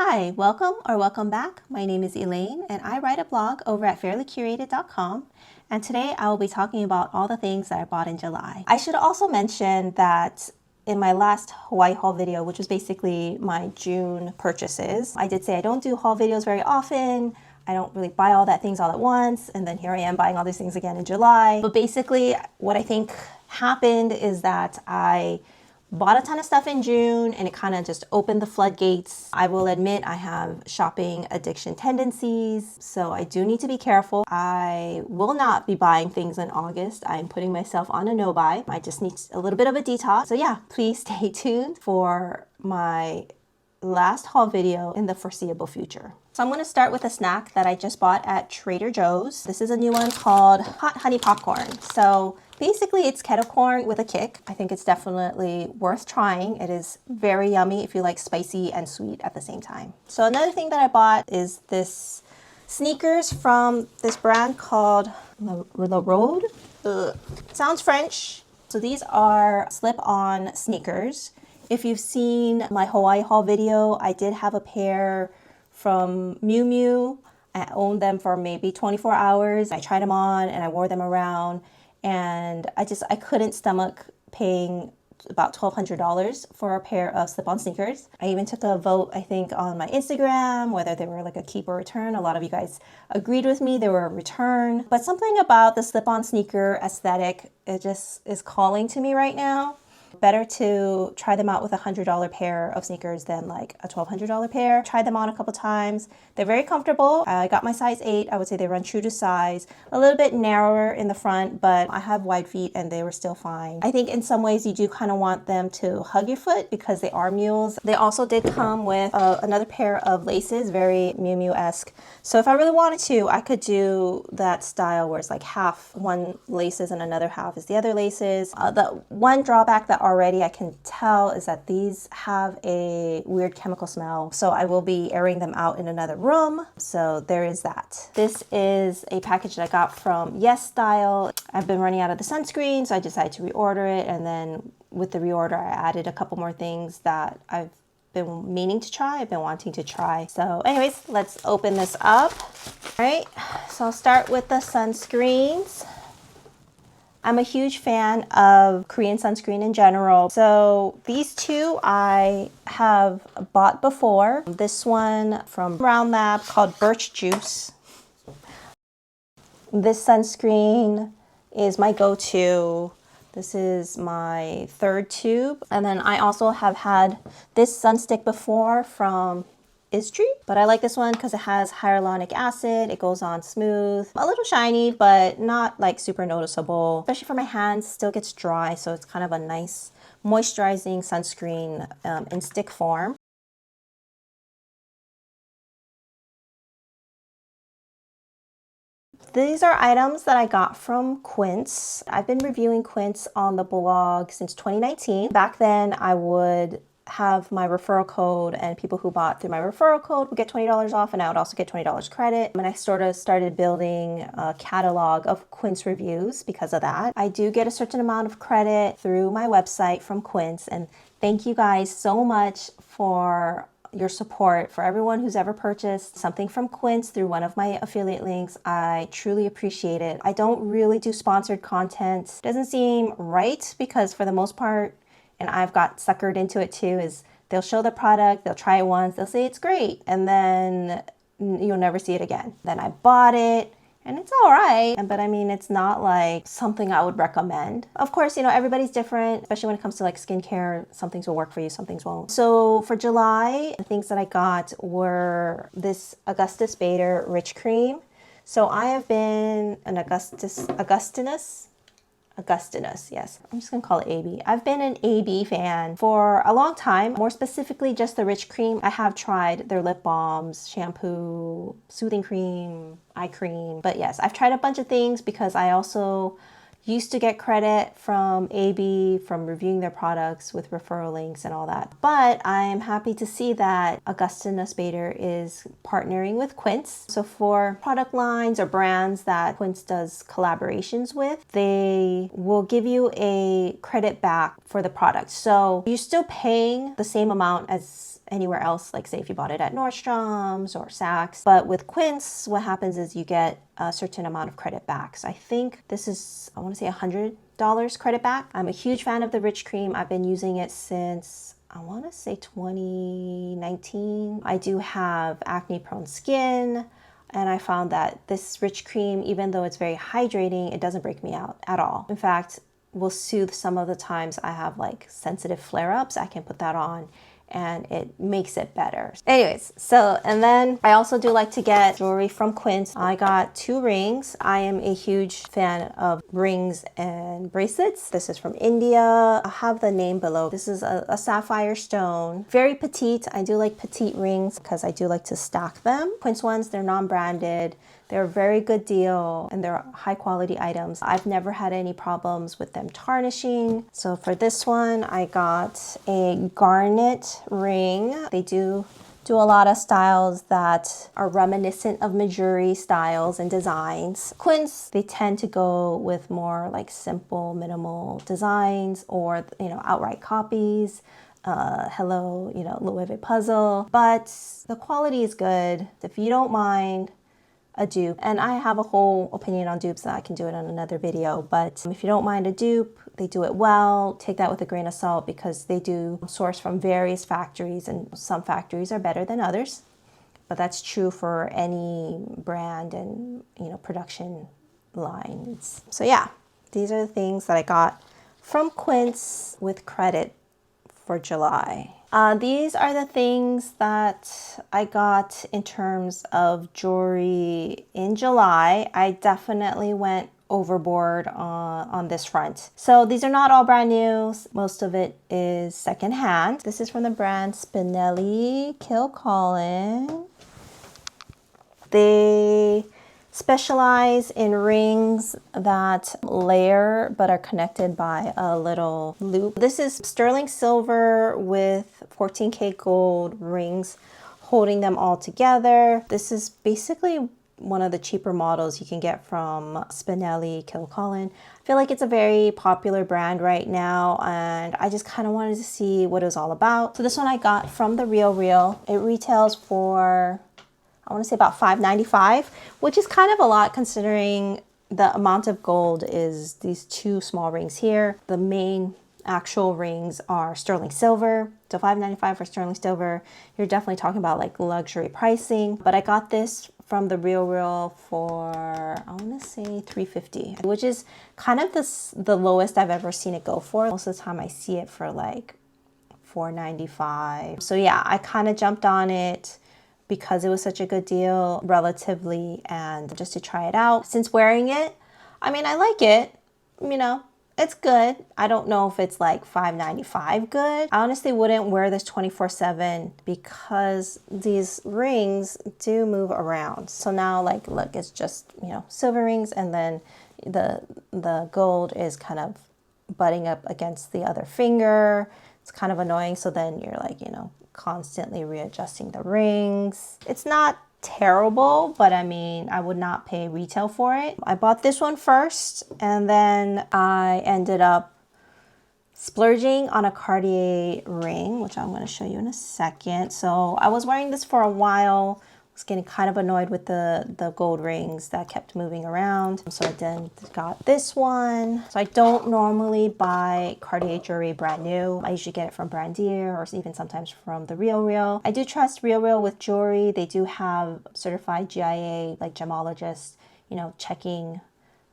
Hi, welcome or welcome back. My name is Elaine and I write a blog over at fairlycurated.com, and today I will be talking about all the things that I bought in July. I should also mention that in my last Hawaii haul video, which was basically my June purchases, I did say I don't do haul videos very often. I don't really buy all that things all at once, and then here I am buying all these things again in July. But basically what I think happened is that I bought a ton of stuff in June and it kind of just opened the floodgates. I will admit I have shopping addiction tendencies, so I do need to be careful. I will not be buying things in August. I'm putting myself on a no buy. I just need a little bit of a detox. So yeah, please stay tuned for my last haul video in the foreseeable future. So I'm going to start with a snack that I just bought at Trader Joe's. This is a new one called Hot Honey Popcorn. So basically it's kettle corn with a kick. I think it's definitely worth trying. It is very yummy if you like spicy and sweet at the same time. So another thing that I bought is this sneakers from this brand called Le Road. Sounds French. So these are slip-on sneakers. If you've seen my Hawaii haul video, I did have a pair from Miu Miu. I owned them for maybe 24 hours. I tried them on and I wore them around, and I couldn't stomach paying about $1,200 for a pair of slip-on sneakers. I even took a vote, I think, on my Instagram, whether they were like a keep or return. A lot of you guys agreed with me. They were a return. But something about the slip-on sneaker aesthetic, it just is calling to me right now. Better to try them out with a $100 pair of sneakers than like a $1,200 pair. Tried them on a couple times. They're very comfortable. I got my size 8. I would say they run true to size. A little bit narrower in the front, but I have wide feet and they were still fine. I think in some ways you do kind of want them to hug your foot because they are mules. They also did come with another pair of laces, very Miu Miu-esque. So if I really wanted to, I could do that style where it's like half one laces and another half is the other laces. The one drawback that already I can tell is that these have a weird chemical smell, so I will be airing them out in another room. So there is that. This is a package that I got from YesStyle. I've been running out of the sunscreen, so I decided to reorder it, and then with the reorder I added a couple more things that I've been meaning to try. I've been wanting to try. So anyways, let's open this up. All right, so I'll start with the sunscreens. I'm a huge fan of Korean sunscreen in general. So these two I have bought before. This one from Brown Lab called Birch Juice. This sunscreen is my go-to. This is my third tube. And then I also have had this sunstick before from YesStyle, but I like this one because it has hyaluronic acid. It goes on smooth, a little shiny, but not like super noticeable. Especially for my hands, still gets dry, so it's kind of a nice moisturizing sunscreen in stick form. These are items that I got from Quince. I've been reviewing Quince on the blog since 2019. Back then, I would have my referral code, and people who bought through my referral code would get $20 off, and I would also get $20 credit. And I sort of started building a catalog of Quince reviews because of that. I do get a certain amount of credit through my website from Quince, and thank you guys so much for your support. For everyone who's ever purchased something from Quince through one of my affiliate links, I truly appreciate it. I don't really do sponsored content. It doesn't seem right because for the most part, and I've got suckered into it too, is they'll show the product, they'll try it once, they'll say it's great, and then you'll never see it again. Then I bought it, and it's all right, but I mean, it's not like something I would recommend. Of course, you know, everybody's different, especially when it comes to like skincare. Some things will work for you, some things won't. So for July, the things that I got were this Augustus Bader Rich Cream. So I have been an Augustinus, yes. I'm just gonna call it AB. I've been an AB fan for a long time, more specifically just the Rich Cream. I have tried their lip balms, shampoo, soothing cream, eye cream. But yes, I've tried a bunch of things because I also used to get credit from AB from reviewing their products with referral links and all that. But I am happy to see that Augustinus Bader is partnering with Quince. So for product lines or brands that Quince does collaborations with, they will give you a credit back for the product. So you're still paying the same amount as anywhere else, like say if you bought it at Nordstrom's or Saks. But with Quince, what happens is you get a certain amount of credit back. So I think this is, I want to say $100 credit back. I'm a huge fan of the Rich Cream. I've been using it since, I want to say 2019. I do have acne prone skin, and I found that this Rich Cream, even though it's very hydrating, it doesn't break me out at all. In fact, will soothe some of the times I have like sensitive flare-ups. I can put that on and it makes it better. Anyways, so, and then I also do like to get jewelry from Quince. I got 2 rings. I am a huge fan of rings and bracelets. This is from India. I'll have the name below. This is a sapphire stone. Very petite. I do like petite rings because I do like to stack them. Quince ones, they're non-branded. They're a very good deal and they're high quality items. I've never had any problems with them tarnishing. So for this one, I got a garnet ring. They do a lot of styles that are reminiscent of Majuri styles and designs. Quince, they tend to go with more like simple, minimal designs or, you know, outright copies. Hello, you know, Louis Vuitton puzzle. But the quality is good. If you don't mind a dupe, and I have a whole opinion on dupes that I can do it on another video, but if you don't mind a dupe, they do it well. Take that with a grain of salt because they do source from various factories and some factories are better than others, but that's true for any brand and, you know, production lines. So yeah, these are the things that I got from Quince with credit for July. These are the things that I got in terms of jewelry in July. I definitely went overboard on this front. So these are not all brand new. Most of it is secondhand. This is from the brand Spinelli Kilcullen. They specialize in rings that layer but are connected by a little loop. This is sterling silver with 14K gold rings holding them all together. This is basically one of the cheaper models you can get from Spinelli Kilcullen. I feel like it's a very popular brand right now and I just kind of wanted to see what it was all about. So this one I got from the Real. It retails for, I want to say about $5.95, which is kind of a lot considering the amount of gold is these 2 small rings here. The main actual rings are sterling silver. So $5.95 for sterling silver. You're definitely talking about like luxury pricing. But I got this from the Real for, I want to say $3.50, which is kind of the lowest I've ever seen it go for. Most of the time I see it for like $4.95. So yeah, I kind of jumped on it because it was such a good deal relatively and just to try it out. Since wearing it, I mean, I like it, you know, it's good. I don't know if it's like $5.95 good. I honestly wouldn't wear this 24/7 because these rings do move around. So now like, look, it's just, you know, silver rings and then the gold is kind of butting up against the other finger. It's kind of annoying. So then you're like, you know, constantly readjusting the rings. It's not terrible, but I mean, I would not pay retail for it. I bought this one first and then I ended up splurging on a Cartier ring, which I'm going to show you in a second. So I was wearing this for a while. Was getting kind of annoyed with the gold rings that kept moving around. So I then got this one. So I don't normally buy Cartier jewelry brand new. I usually get it from Brandier or even sometimes from the Real. I do trust Real with jewelry. They do have certified GIA, like gemologists, you know, checking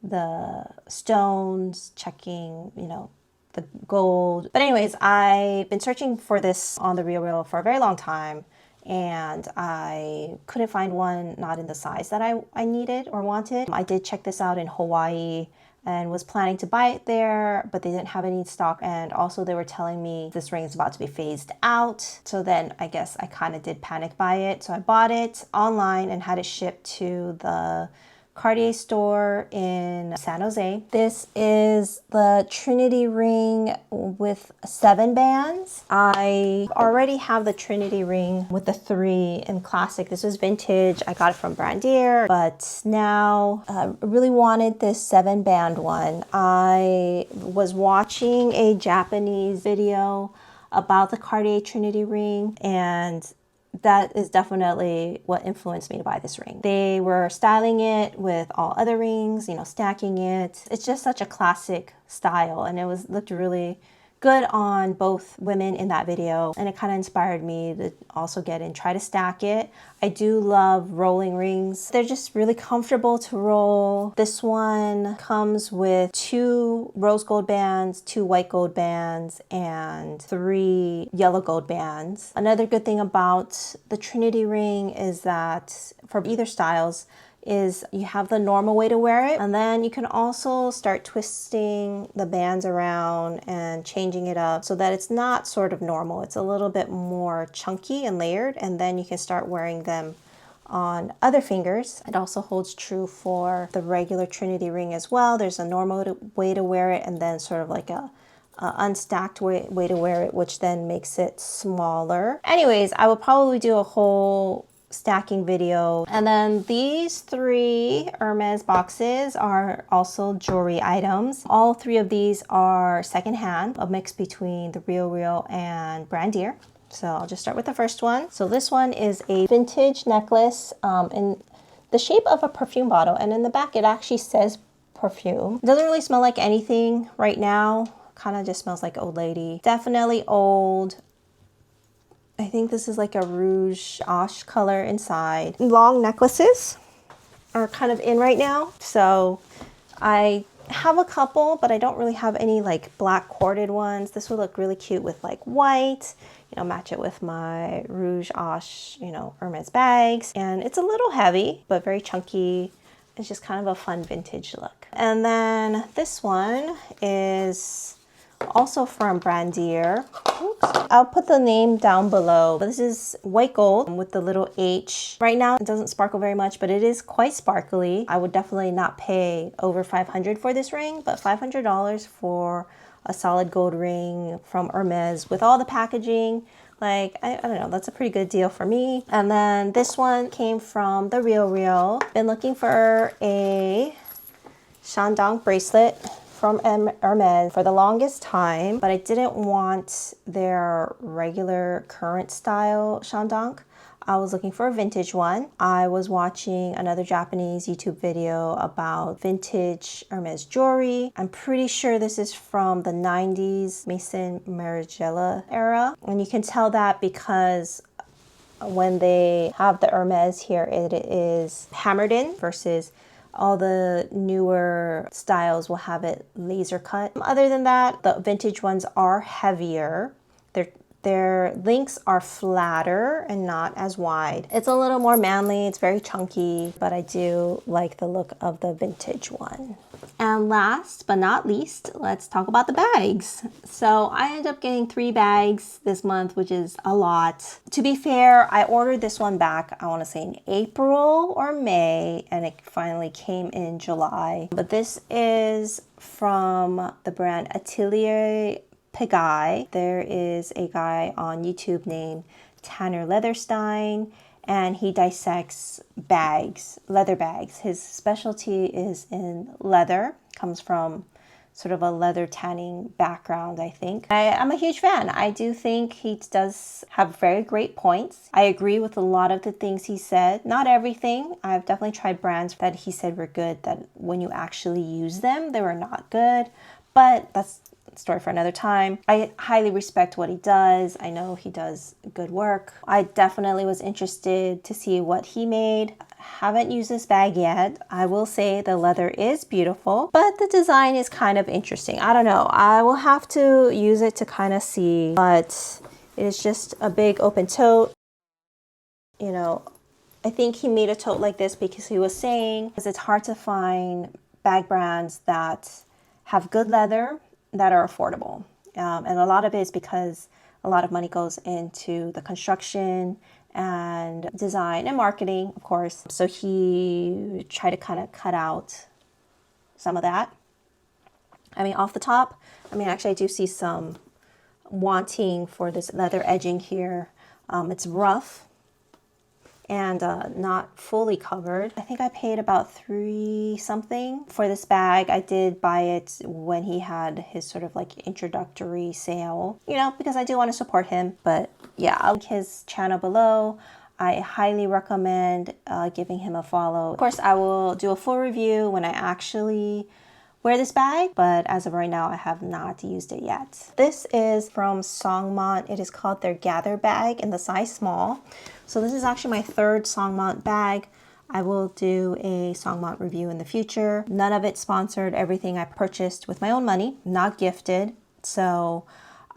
the stones, checking, you know, the gold. But anyways, I've been searching for this on the Real for a very long time. And I couldn't find one not in the size that I needed or wanted. I did check this out in Hawaii and was planning to buy it there, but they didn't have any in stock. And also they were telling me this ring is about to be phased out. So then I guess I kind of did panic buy it. So I bought it online and had it shipped to the Cartier store in San Jose. This is the Trinity ring with 7 bands. I already have the Trinity ring with the 3 in classic. This was vintage. I got it from Brandier, but now I really wanted this 7-band one. I was watching a Japanese video about the Cartier Trinity ring, and that is definitely what influenced me to buy this ring. They were styling it with all other rings, you know, stacking it. It's just such a classic style, and it looked really good on both women in that video, and it kind of inspired me to also get in, try to stack it. I do love rolling rings. They're just really comfortable to roll. This one comes with 2 rose gold bands, 2 white gold bands, and 3 yellow gold bands. Another good thing about the Trinity ring is that for either styles, is you have the normal way to wear it, and then you can also start twisting the bands around and changing it up so that it's not sort of normal. It's a little bit more chunky and layered, and then you can start wearing them on other fingers. It also holds true for the regular Trinity ring as well. There's a normal way to wear it, and then sort of like a unstacked way to wear it, which then makes it smaller. Anyways, I will probably do a whole stacking video. And then these 3 Hermes boxes are also jewelry items. All 3 of these are secondhand, a mix between the Real and Brandier. So I'll just start with the first one. So this one is a vintage necklace in the shape of a perfume bottle, and in the back it actually says perfume. It doesn't really smell like anything right now. Kind of just smells like old lady. Definitely old. I think this is like a rouge ash color inside. Long necklaces are kind of in right now. So I have a couple, but I don't really have any like black corded ones. This would look really cute with like white, you know, match it with my rouge ash, you know, Hermes bags. And it's a little heavy, but very chunky. It's just kind of a fun vintage look. And then this one is also from Brandier. Oops. I'll put the name down below. This is white gold with the little H. Right now it doesn't sparkle very much, but it is quite sparkly. I would definitely not pay over $500 for this ring, but $500 for a solid gold ring from Hermes with all the packaging, like, I don't know, that's a pretty good deal for me. And then this one came from the Real. Been looking for a Shandong bracelet from Hermes for the longest time, but I didn't want their regular current style Shandong. I was looking for a vintage one. I was watching another Japanese YouTube video about vintage Hermes jewelry. I'm pretty sure this is from the 90s Maison Margiela era. And you can tell that because when they have the Hermes here, it is hammered in versus all the newer styles will have it laser cut. Other than that, the vintage ones are heavier. Their links are flatter and not as wide. It's a little more manly, it's very chunky, but I do like the look of the vintage one. And last but not least, let's talk about the bags. So I ended up getting 3 bags this month, which is a lot. To be fair, I ordered this one back, I want to say in April or May, and it finally came in July. But this is from the brand Atelier Pegai. There is a guy on YouTube named Tanner Leatherstein, and he dissects bags, leather bags. His specialty is in leather, comes from sort of a leather tanning background, I think. I'm a huge fan. I do think he does have very great points. I agree with a lot of the things he said. Not everything. I've definitely tried brands that he said were good that when you actually use them, they were not good. But that's story for another time. I highly respect what he does. I know he does good work. I definitely was interested to see what he made. Haven't used this bag yet. I will say the leather is beautiful, but the design is kind of interesting. I don't know. I will have to use it to kind of see, but it is just a big open tote. You know, I think he made a tote like this because he was saying it's hard to find bag brands that have good leather that are affordable. And a lot of it is because a lot of money goes into the construction and design and marketing, of course. So he tried to kind of cut out some of that. I mean, off the top, I mean, actually I do see some wanting for this leather edging here. It's rough. and not fully covered. I think I paid about $3 something for this bag. I did buy it when he had his sort of like introductory sale, you know, because I do want to support him. But yeah, I'll link his channel below. I highly recommend giving him a follow. Of course, I will do a full review when I actually wear this bag, but as of right now, I have not used it yet. This is from Songmont. It is called their Gather bag in the size small. So this is actually my third Songmont bag. I will do a Songmont review in the future. None of it sponsored. Everything I purchased with my own money, not gifted. So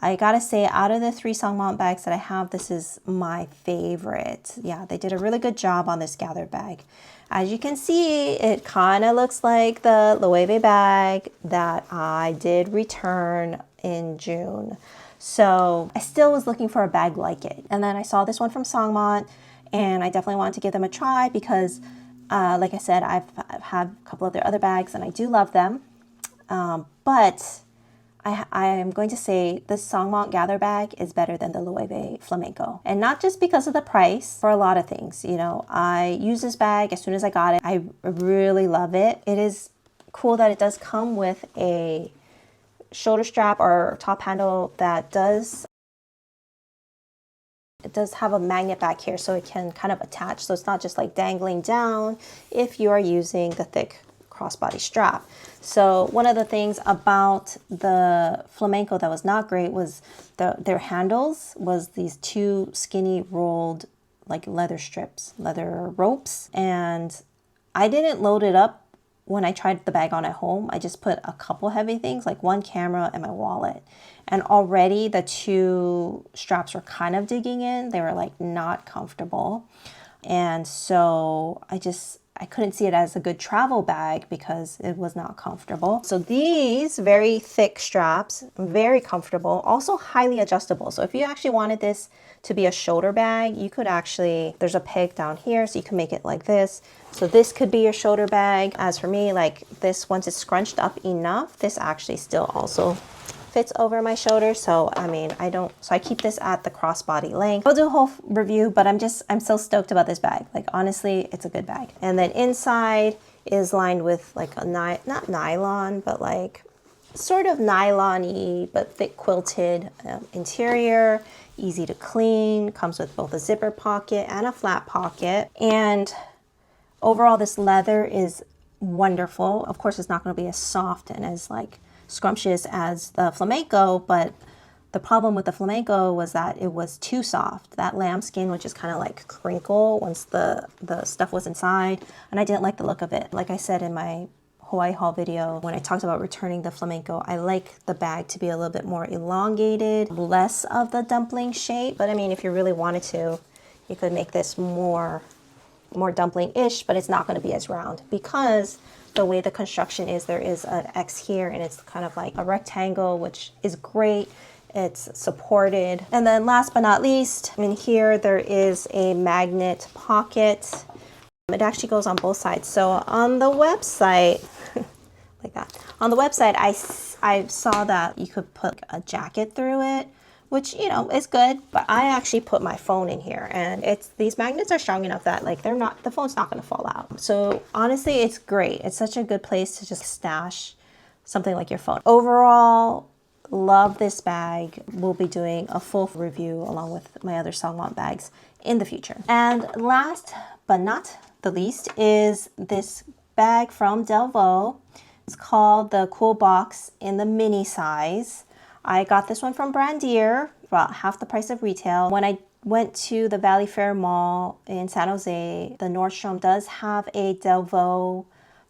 I gotta say, out of the 3 Songmont bags that I have, this is my favorite. Yeah, they did a really good job on this Gather bag. As you can see, it kind of looks like the Loewe bag that I did return in June. So I still was looking for a bag like it. And then I saw this one from Songmont, and I definitely wanted to give them a try because, like I said, I've had a couple of their other bags and I do love them. But I am going to say this Songmont Gather bag is better than the Loewe Flamenco. And not just because of the price, for a lot of things. You know, I used this bag as soon as I got it. I really love it. It is cool that it does come with a shoulder strap or top handle that does have a magnet back here so it can kind of attach. So it's not just like dangling down if you are using the thick crossbody strap. So one of the things about the Flamenco that was not great was their handles was these 2 skinny rolled like leather strips, leather ropes. And I didn't load it up when I tried the bag on at home. I just put a couple heavy things like 1 camera and my wallet. And already the 2 straps were kind of digging in. They were like not comfortable. And so I couldn't see it as a good travel bag because it was not comfortable. So these very thick straps, very comfortable, also highly adjustable. So if you actually wanted this to be a shoulder bag, you could actually, there's a peg down here so you can make it like this. So this could be your shoulder bag. As for me, like this, once it's scrunched up enough, this actually still also fits over my shoulder. So I mean, I keep this at the crossbody length. I'll do a whole review, but I'm so stoked about this bag. Like honestly, it's a good bag. And then inside is lined with like a not nylon, but like sort of nylon-y, but thick quilted interior, easy to clean, comes with both a zipper pocket and a flat pocket. And overall, this leather is wonderful. Of course, it's not going to be as soft and as like scrumptious as the Flamenco, but the problem with the Flamenco was that it was too soft. That lambskin would just kind of like crinkle once the stuff was inside, and I didn't like the look of it. Like I said in my Hawaii haul video, when I talked about returning the Flamenco, I like the bag to be a little bit more elongated, less of the dumpling shape. But I mean, if you really wanted to, you could make this more dumpling-ish, but it's not going to be as round because the way the construction is, there is an X here and it's kind of like a rectangle, which is great. It's supported. And then last but not least, in here there is a magnet pocket. It actually goes on both sides. So on the website, like that, on the website, I saw that you could put a jacket through it, which, you know, is good, but I actually put my phone in here, and these magnets are strong enough that like the phone's not going to fall out. So honestly, it's great. It's such a good place to just stash something like your phone. Overall, love this bag. We'll be doing a full review along with my other Songmont bags in the future. And last but not the least is this bag from Delvaux. It's called the Cool Box in the mini size. I got this one from Brandier, about half the price of retail. When I went to the Valley Fair Mall in San Jose, the Nordstrom does have a Delvaux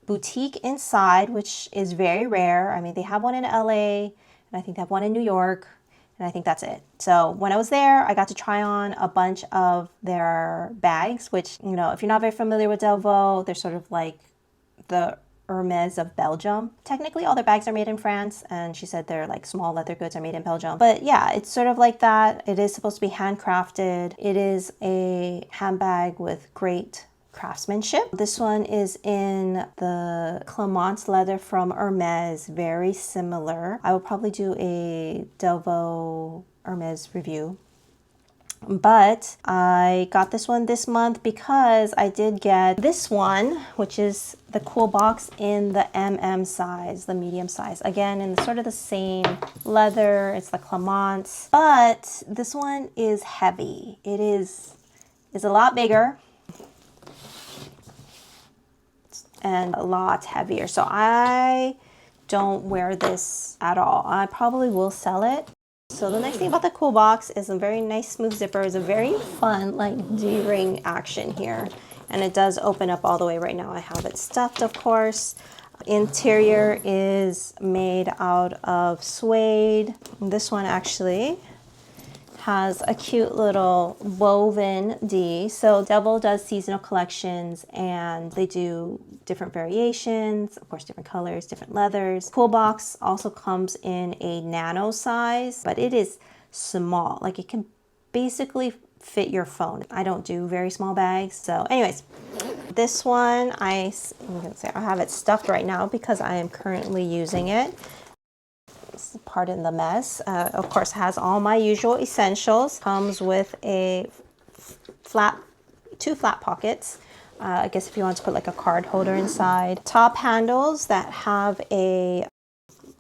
boutique inside, which is very rare. I mean, they have one in LA, and I think they have one in New York, and I think that's it. So when I was there, I got to try on a bunch of their bags, which, you know, if you're not very familiar with Delvaux, they're sort of like the Hermes of Belgium. Technically, all their bags are made in France, and she said their like small leather goods are made in Belgium. But yeah, it's sort of like that. It is supposed to be handcrafted. It is a handbag with great craftsmanship. This one is in the Clemence leather from Hermes, very similar. I will probably do a Delvaux Hermes review But I got this one this month because I did get this one, which is the cool box in the size, the medium size. Again, in sort of the same leather, it's the Clemence, but this one is heavy. It's a lot bigger and a lot heavier. So I don't wear this at all. I probably will sell it. So the next thing about the cool box is a very nice smooth zipper. It's a very fun like D-ring action here. And it does open up all the way. Right now I have it stuffed, of course. Interior is made out of suede. This one actually has a cute little woven D. So Delvaux does seasonal collections and they do different variations, of course different colors, different leathers. Cool box also comes in a nano size, but it is small. Like it can basically fit your phone. I don't do very small bags. So anyways, this one I'm gonna say I have it stuffed right now because I am currently using it. Pardon the mess. Of course, has all my usual essentials. Comes with two flat pockets. I guess if you want to put like a card holder inside. Top handles that have a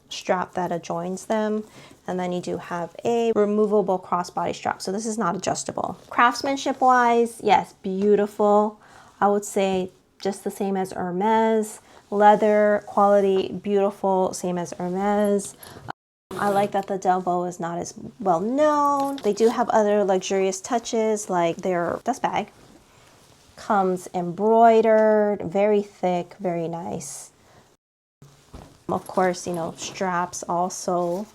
strap that adjoins them. And then you do have a removable crossbody strap. So this is not adjustable. Craftsmanship wise, yes, beautiful. I would say just the same as Hermes. Leather quality, beautiful, same as Hermes. I like that the Delvaux is not as well known. They do have other luxurious touches, like their dust bag comes embroidered, very thick, very nice. Of course, you know, straps also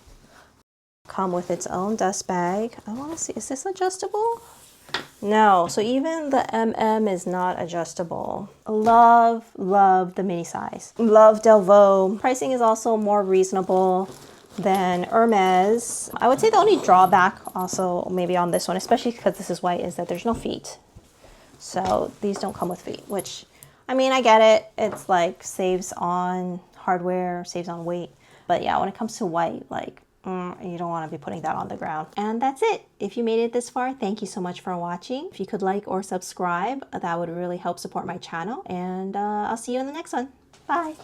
come with its own dust bag. I want to see, is this adjustable? No, so even the is not adjustable. Love the mini size. Love Delvaux. Pricing is also more reasonable than Hermes. I would say the only drawback also maybe on this one, especially because this is white, is that there's no feet. So these don't come with feet, which, I mean, I get it. It's like saves on hardware, saves on weight. But yeah, when it comes to white, like, you don't want to be putting that on the ground. And that's it. If you made it this far, thank you so much for watching. If you could like or subscribe, that would really help support my channel. And I'll see you in the next one. Bye.